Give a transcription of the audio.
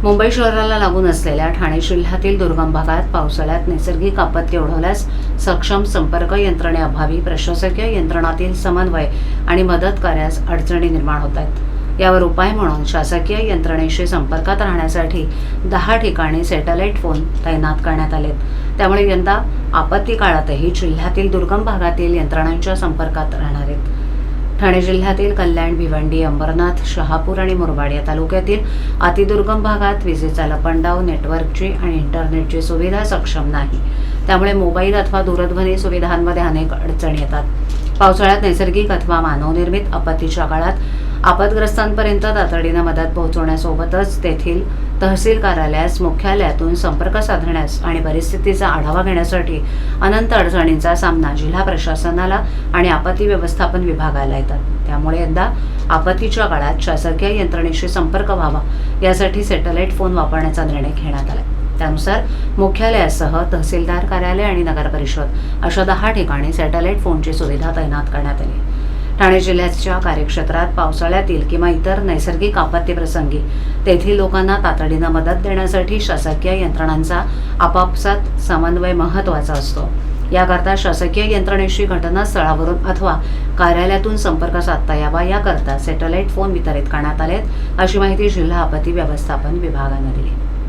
मुंबई शहराला लागून असलेल्या ठाणे जिल्ह्यातील दुर्गम भागात पावसाळ्यात नैसर्गिक आपत्ती ओढवल्यास सक्षम संपर्क यंत्रणेअभावी प्रशासकीय यंत्रणातील समन्वय आणि मदत कार्यास अडचणी निर्माण होत आहेत। यावर उपाय म्हणून शासकीय यंत्रणेशी संपर्कात राहण्यासाठी 10 ठिकाणी सॅटेलाइट फोन तैनात करण्यात आलेत। त्यामुळे यंदा आपत्ती काळातही जिल्ह्यातील दुर्गम भागातील यंत्रणांच्या संपर्कात राहणार आहेत। ठाणे जिल्ह्यातील कल्याण, भिवंडी, अंबरनाथ, शहापूर आणि मुरबाड या तालुक्यातील अतिदुर्गम भागात विजेचा लपंडाव, नेटवर्कची आणि इंटरनेटची सुविधा सक्षम नाही। त्यामुळे मोबाईल अथवा दूरध्वनी सुविधांमध्ये अनेक अडचणी येतात। पावसाळ्यात नैसर्गिक अथवा मानवनिर्मित आपत्तीच्या काळात आपदग्रस्तांपर्यंत तातडीने मदत पोहोचवण्यासोबतच तेथील तहसील कार्यालयास मुख्यालयातून संपर्क साधण्यास आणि परिस्थितीचा आढावा घेण्यासाठी अनंत अडचणींचा सामना जिल्हा प्रशासनाला आणि आपत्ती व्यवस्थापन विभागाला येतात। त्यामुळे यंदा आपत्तीच्या काळात शासकीय यंत्रणेशी संपर्क व्हावा यासाठी सॅटेलाइट फोन वापरण्याचा निर्णय घेण्यात आला। त्यानुसार मुख्यालयासह तहसीलदार कार्यालय आणि नगर परिषद अशा 10 ठिकाणी सॅटेलाइट फोनची सुविधा तैनात करण्यात आली। ठाणे जिल्ह्याच्या कार्यक्षेत्रात पावसाळ्यातील किंवा इतर नैसर्गिक आपत्तीप्रसंगी तेथील लोकांना तातडीने मदत देण्यासाठी शासकीय यंत्रणांचा आपापसात समन्वय महत्त्वाचा असतो। याकरता शासकीय यंत्रणेशी घटनास्थळावरून अथवा कार्यालयातून संपर्क साधता यावा याकरता सॅटेलाइट फोन वितरित करण्यात आलेत, अशी माहिती जिल्हा आपत्ती व्यवस्थापन विभागाने दिली।